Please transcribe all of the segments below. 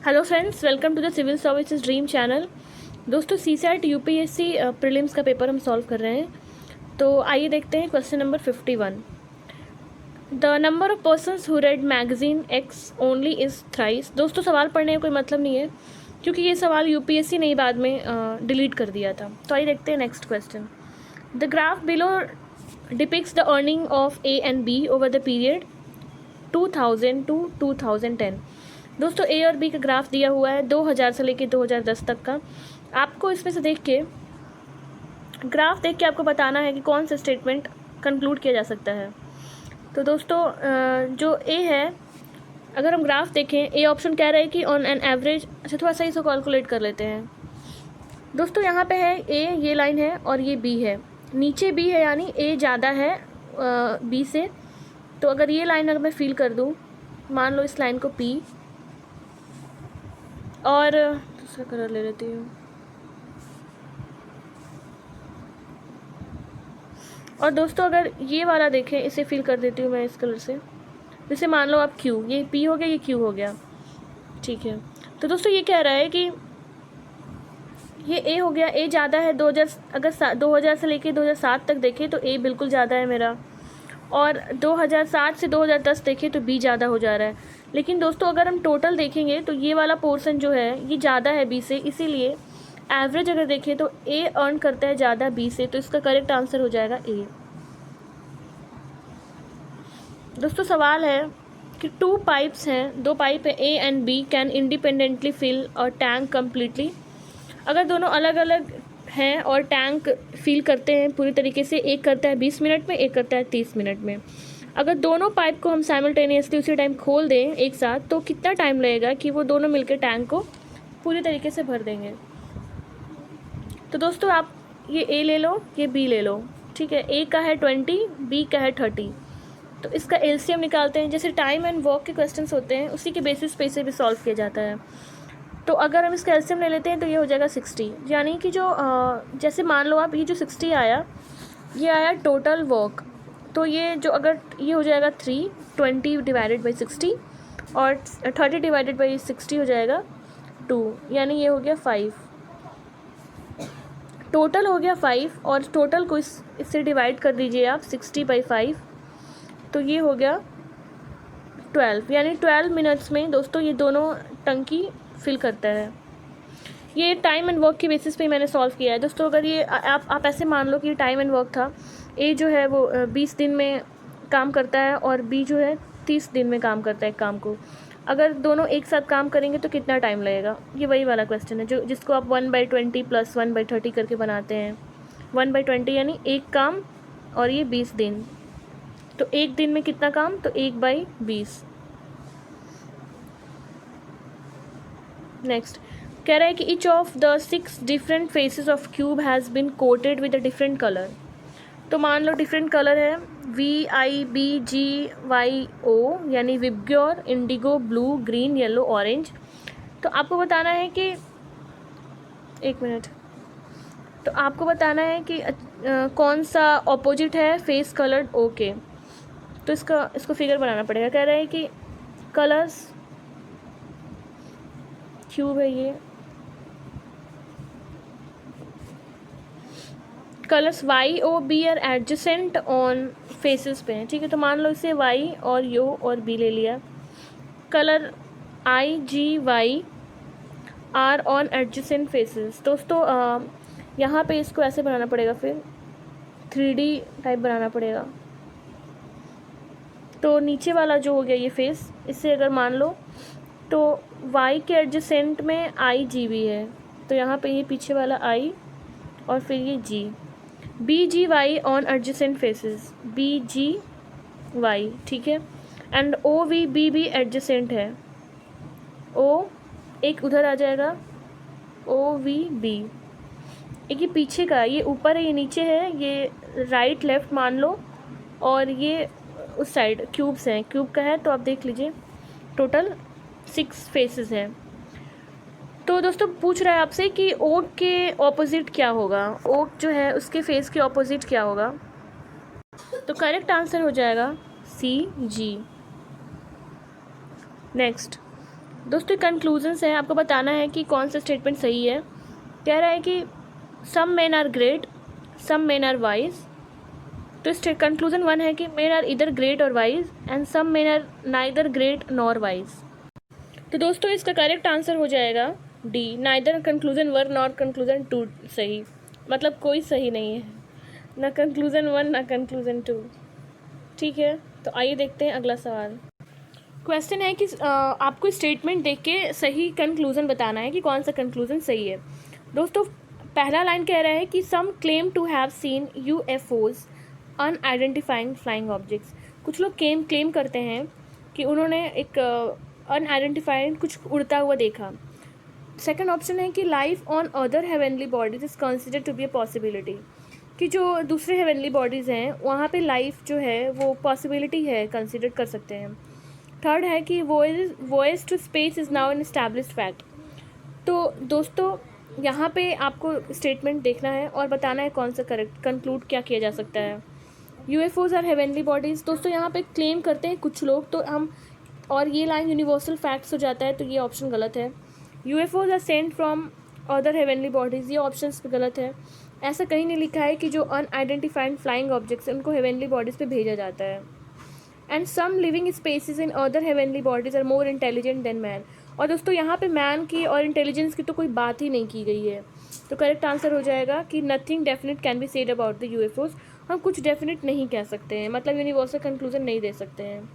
Hello friends, welcome to the civil services dream channel. दोस्तों, CSAT UPSC prelims का paper हम solve कर रहे हैं। तो आइए देखते हैं question number 51। The number of persons who read magazine x only is thrice. दोस्तों, सवाल पढ़ने का कोई मतलब नहीं है क्योंकि ये सवाल यूपीएससी ने ही बाद में डिलीट कर दिया था। तो आइए देखते हैं next question. The graph below depicts the earning of A and B over the period 2000 to 2010। दोस्तों, ए और बी का ग्राफ दिया हुआ है 2000 से लेके 2010 तक का। आपको इसमें से ग्राफ देख के आपको बताना है कि कौन सा स्टेटमेंट कंक्लूड किया जा सकता है। तो दोस्तों, जो ए है, अगर हम ग्राफ देखें, ए ऑप्शन कह रहा है कि ऑन एन एवरेज। अच्छा, थोड़ा सही से कैलकुलेट कर लेते हैं। दोस्तों, यहाँ पे है ए, ये लाइन है और ये बी है, नीचे बी है, यानी ए ज़्यादा है बी से। तो अगर ये लाइन अगर मैं फील कर दूँ, मान लो इस लाइन को पी, और दूसरा कलर ले लेती हूँ, और दोस्तों अगर ये वाला देखें, इसे फिल कर देती हूँ मैं इस कलर से। जैसे मान लो आप क्यू, ये पी हो गया, ये क्यू हो गया, ठीक है। तो दोस्तों ये कह रहा है कि ये ए हो गया, ए ज़्यादा है 2000, अगर 2000 से लेके 2007 तक देखें तो ए बिल्कुल ज़्यादा है मेरा, और 2007 से 2010 देखें तो बी ज़्यादा हो जा रहा है। लेकिन दोस्तों अगर हम टोटल देखेंगे तो ये वाला पोर्शन जो है ये ज़्यादा है बी से, इसीलिए एवरेज अगर देखें तो ए अर्न करता है ज़्यादा बी से, तो इसका करेक्ट आंसर हो जाएगा ए। दोस्तों सवाल है कि टू पाइप्स हैं, दो पाइप है, A and B can independently fill or tank completely. अगर दोनों अलग अलग हैं और टैंक फिल करते हैं पूरी तरीके से, एक करता है 20 मिनट में, एक करता है 30 मिनट में। अगर दोनों पाइप को हम साइमल्टेनियसली उसी टाइम खोल दें एक साथ, तो कितना टाइम लगेगा कि वो दोनों मिलकर टैंक को पूरी तरीके से भर देंगे। तो दोस्तों आप ये ए ले लो, ये बी ले लो, ठीक है। ए का है 20, बी का है 30। तो इसका एलसीएम निकालते हैं। जैसे टाइम एंड वर्क के क्वेश्चंस होते हैं उसी के बेसिस पे इसे भी सॉल्व किया जाता है। तो अगर हम इसका एलसीएम ले लेते हैं तो ये हो जाएगा 60, यानी कि जो जैसे मान लो आप, ये जो 60 आया, ये आया टोटल वर्क। तो ये जो अगर ये हो जाएगा 3, 20 डिवाइडेड बाई 60, और 30 डिवाइडेड बाई 60 हो जाएगा 2, यानी ये हो गया 5। टोटल हो गया 5, और टोटल को इससे डिवाइड कर दीजिए आप 60/5, तो ये हो गया 12, यानी 12 मिनट्स में दोस्तों ये दोनों टंकी फिल करता है। ये टाइम एंड वर्क की बेसिस पे मैंने सॉल्व किया है। दोस्तों अगर ये आप ऐसे मान लो कि टाइम एंड वर्क था, ए जो है वो 20 दिन में काम करता है और बी जो है 30 दिन में काम करता है एक काम को। अगर दोनों एक साथ काम करेंगे तो कितना टाइम लगेगा, ये वही वाला क्वेश्चन है जिसको आप 1/20 + 1/30 करके बनाते हैं। 1/20 यानी एक काम, और ये 20 दिन, तो एक दिन में कितना काम, तो 1/20। नेक्स्ट कह रहा है कि each of the 6 different phases of cube has been coated with a different colour. तो मान लो डिफरेंट कलर है, VIBGYO, यानी VIBGYOR, Indigo, blue, green, yellow, orange. तो आपको बताना है कि एक मिनट, तो आपको बताना है कि कौन सा ऑपोजिट है फेस कलर्ड ओ के। तो इसको फिगर बनाना पड़ेगा। कह रहा है कि कलर्स क्यूब है, ये colours Y O B R adjacent on faces पे हैं, ठीक है। तो मान लो इसे वाई और यो और बी ले लिया। Colour IGY are on adjacent faces. दोस्तों यहाँ पे इसको ऐसे बनाना पड़ेगा, फिर 3D टाइप बनाना पड़ेगा। तो नीचे वाला जो हो गया ये फेस, इससे अगर मान लो तो y के एडजेसेंट में IGB है, तो यहाँ पे ये पीछे वाला I और फिर ये G। BGY on adjacent faces, BGY, ठीक है। एंड OVB भी एडजेसेंट है, O एक उधर आ जाएगा, OVB। एक ये पीछे का, ये ऊपर है, ये नीचे है, ये राइट लेफ्ट मान लो, और ये उस साइड क्यूब्स हैं, क्यूब का है। तो आप देख लीजिए टोटल 6 फेसेस हैं। तो दोस्तों पूछ रहा है आपसे कि ओक के ऑपोजिट क्या होगा, ओक जो है उसके फेस के ऑपोजिट क्या होगा। तो करेक्ट आंसर हो जाएगा CG। नेक्स्ट, दोस्तों कंक्लूजन्स है, आपको बताना है कि कौन सा स्टेटमेंट सही है। कह रहा है कि some men are great, some men are wise. तो इस कंक्लूजन 1 है कि men are either great or wise and some men are neither great nor wise. तो दोस्तों इसका करेक्ट आंसर हो जाएगा D, neither conclusion 1 nor conclusion 2 सही, मतलब कोई सही नहीं है, ना कंक्लूजन 1 ना कंक्लूजन 2। ठीक है, तो आइए देखते हैं अगला सवाल। क्वेश्चन है कि आपको स्टेटमेंट देख के सही कंक्लूजन बताना है कि कौन सा कंक्लूजन सही है। दोस्तों पहला लाइन कह रहा है कि some claim to have seen UFOs unidentifying flying objects. कुछ लोग क्लेम करते हैं कि उन्होंने एक अनआइडेंटिफाइड कुछ उड़ता हुआ देखा। सेकंड ऑप्शन है कि life on other heavenly bodies is considered to be a possibility, कि जो दूसरे हेवनली बॉडीज़ हैं वहाँ पे लाइफ जो है वो पॉसिबिलिटी है, कंसिडर कर सकते हैं। थर्ड है कि voice to space is now an established fact. तो दोस्तों यहाँ पे आपको स्टेटमेंट देखना है और बताना है कौन सा करेक्ट कंक्लूड क्या किया जा सकता है। यूएफओज आर हेवनली बॉडीज़, दोस्तों यहाँ पे क्लेम करते हैं कुछ लोग, तो हम और ये लाइन यूनिवर्सल फैक्ट्स हो जाता है, तो ये ऑप्शन गलत है। UFOs are sent from other heavenly bodies, ये ऑप्शन पे गलत है। ऐसा कहीं नहीं लिखा है कि जो अनआइडेंटिफाइड फ्लाइंग ऑब्जेक्ट्स हैं उनको हेवनली बॉडीज़ पे भेजा जाता है। And some living species in other heavenly bodies are more intelligent than man. और दोस्तों यहाँ पे मैन की और इंटेलिजेंस की तो कोई बात ही नहीं की गई है, तो करेक्ट आंसर हो जाएगा कि nothing definite can be said about the UFOs. हम कुछ डेफिनेट नहीं कह सकते हैं, मतलब यूनिवर्सल कंक्लूजन नहीं दे सकते हैं।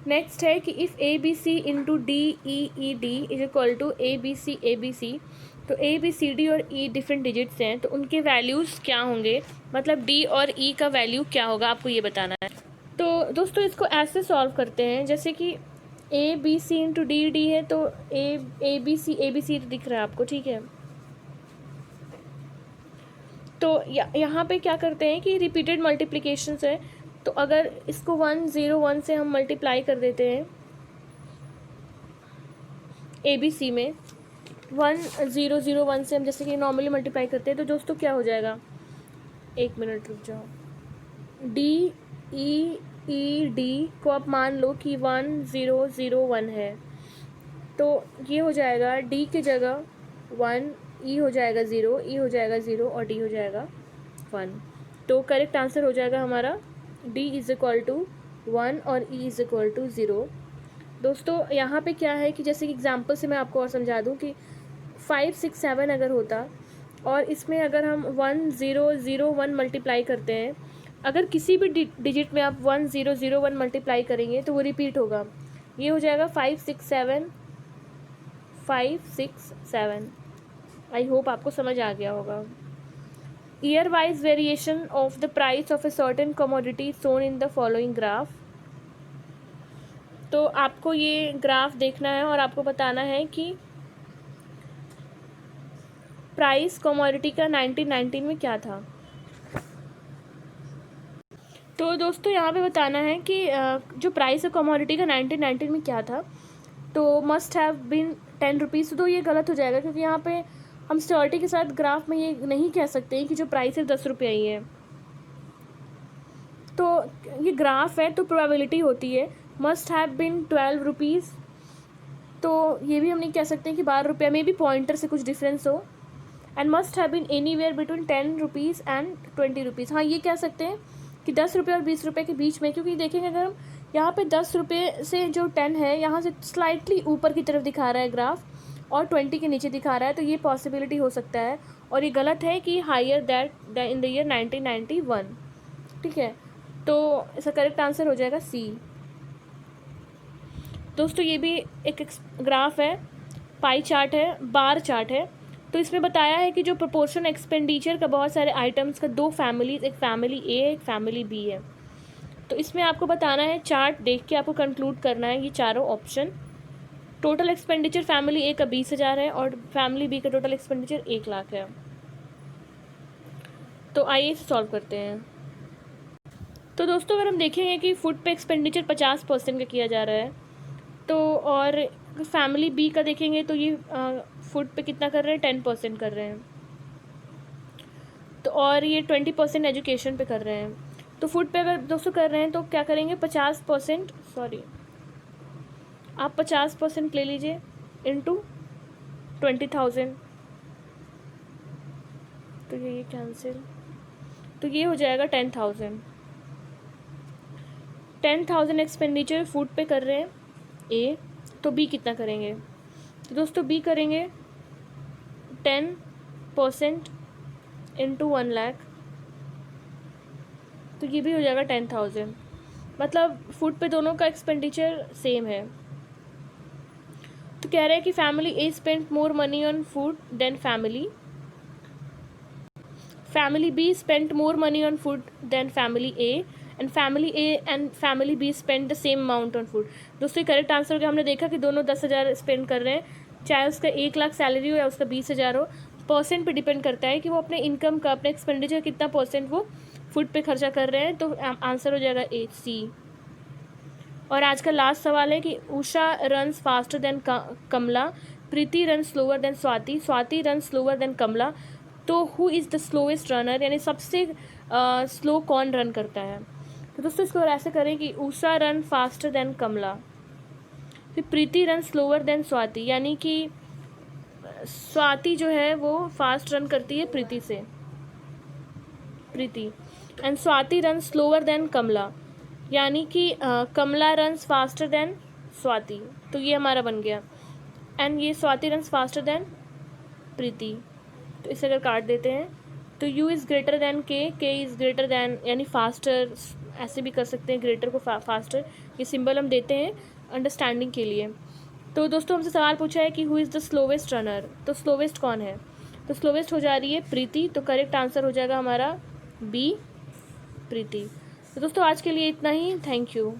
नेक्स्ट है कि if A B C into D E E D is equal to A B C, तो ए बी सी डी और ई डिफरेंट डिजिट्स हैं, तो उनके वैल्यूज़ क्या होंगे, मतलब डी और ई का वैल्यू क्या होगा, आपको ये बताना है। तो दोस्तों इसको ऐसे सॉल्व करते हैं जैसे कि A B C into D D है, तो ए बी सी दिख रहा है आपको, ठीक है। तो यहाँ पे क्या करते हैं कि रिपीटेड मल्टीप्लिकेशंस है, तो अगर इसको 101 से हम मल्टीप्लाई कर देते हैं ए बी सी में, 1001 से हम जैसे कि नॉर्मली मल्टीप्लाई करते हैं, तो दोस्तों क्या हो जाएगा, एक मिनट रुक जाओ, डी ई ई डी को आप मान लो कि 1001 है, तो ये हो जाएगा डी की जगह 1, ई हो जाएगा 0, ई हो जाएगा 0 और डी हो जाएगा 1। तो करेक्ट आंसर हो जाएगा हमारा डी इज़ इक्वल टू 1 और ई इज़ इक्वल टू 0। दोस्तों यहाँ पे क्या है कि जैसे कि एग्जांपल से मैं आपको और समझा दूँ कि 5 6 7 अगर होता और इसमें अगर हम 1001 मल्टीप्लाई करते हैं, अगर किसी भी डिजिट में आप 1001 मल्टीप्लाई करेंगे तो वो रिपीट होगा, ये हो जाएगा 5 6 7। आई होप आपको समझ आ गया होगा। Year wise variation of the price of a certain commodity shown in the following graph. तो आपको ये ग्राफ देखना है और आपको बताना है कि प्राइस कमोडिटी का 1919 में क्या था। तो दोस्तों यहाँ पे बताना है कि जो प्राइस है कमोडिटी का 1919 में क्या था, तो मस्ट हैव बीन 10 रुपीज़। तो ये गलत हो जाएगा क्योंकि यहाँ पे हम श्योरिटी के साथ ग्राफ में ये नहीं कह सकते कि जो प्राइस है 10 रुपये ही है, तो ये ग्राफ है तो प्रोबेबिलिटी होती है। मस्ट हैव बीन 12 रुपीज़, तो ये भी हम नहीं कह सकते कि 12 रुपये में भी पॉइंटर से कुछ डिफरेंस हो। And must have been anywhere between 10 rupees and 20 rupees. हाँ ये कह सकते हैं कि 10 रुपये और 20 रुपये के बीच में, क्योंकि देखेंगे अगर हम यहाँ पे 10 रुपये से जो 10 है यहाँ से स्लाइटली ऊपर की तरफ दिखा रहा है ग्राफ और 20 के नीचे दिखा रहा है, तो ये पॉसिबिलिटी हो सकता है। और ये गलत है कि higher that in the year 1991, ठीक है। तो इसका करेक्ट आंसर हो जाएगा सी। दोस्तों ये भी एक ग्राफ है, पाई चार्ट है, बार चार्ट है। तो इसमें बताया है कि जो प्रोपोर्शन एक्सपेंडिचर का बहुत सारे आइटम्स का दो फैमिलीज, एक फैमिली ए एक फैमिली बी है। तो इसमें आपको बताना है, चार्ट देख के आपको कंक्लूड करना है ये चारों ऑप्शन। टोटल एक्सपेंडिचर फैमिली ए का 20,000 है और फैमिली बी का टोटल एक्सपेंडिचर 1 लाख है। तो आइए इसे सॉल्व करते हैं। तो दोस्तों अगर हम देखेंगे कि फूड पे एक्सपेंडिचर 50% का किया जा रहा है, तो और फैमिली बी का देखेंगे तो ये फूड पे कितना कर रहे हैं, 10% कर रहे हैं। तो और ये 20% एजुकेशन पे कर रहे हैं। तो फूड पे अगर दोस्तों कर रहे हैं तो क्या करेंगे, 50%, सॉरी आप 50% ले लीजिए इंटू 20,000, तो ये कैंसिल, तो ये हो जाएगा 10,000। 10,000 एक्सपेंडिचर फूड पे कर रहे हैं ए, तो बी कितना करेंगे? तो दोस्तों बी करेंगे 10% इंटू 1,00,000, तो ये भी हो जाएगा 10,000। मतलब फूड पे दोनों का एक्सपेंडिचर सेम है। तो कह रहे हैं कि family A spend more money on food than family B spend more money on food than family A, and family A and family B spend the same amount on food. दोस्तों correct answer हो गया। हमने देखा कि दोनों 10,000 spend कर रहे हैं, चाहे उसका 1,00,000 सैलरी हो या उसका 20,000 हो। परसेंट पे डिपेंड करता है कि वो अपने इनकम का, अपने एक्सपेंडिचर कितना परसेंट वो फूड पे खर्चा कर रहे हैं। तो आंसर हो जाएगा ए, सी। और आज का लास्ट सवाल है कि Usha runs faster than Kamala, Preeti run slower than Swati, Swati run slower than Kamala, तो who is the slowest runner, यानी सबसे स्लो कौन रन करता है? तो दोस्तों इसको ऐसे करें कि उषा रन फास्टर देन कमला, फिर प्रीति रन स्लोअर देन स्वाति, यानी कि स्वाति जो है वो फास्ट रन करती है प्रीति से, Preeti, and Swati run slower than Kamala, यानी कि Kamala runs faster than Swati, तो ये हमारा बन गया। एंड ये Swati runs faster than Preeti, तो इसे अगर काट देते हैं तो u is greater than k is greater than, यानी फास्टर, ऐसे भी कर सकते हैं ग्रेटर को फास्टर, ये सिंबल हम देते हैं अंडरस्टैंडिंग के लिए। तो दोस्तों हमसे सवाल पूछा है कि who is the slowest runner, तो स्लोवेस्ट कौन है? तो स्लोवेस्ट हो जा रही है प्रीति, तो करेक्ट आंसर हो जाएगा हमारा बी, प्रीति। तो दोस्तों आज के लिए इतना ही, थैंक यू।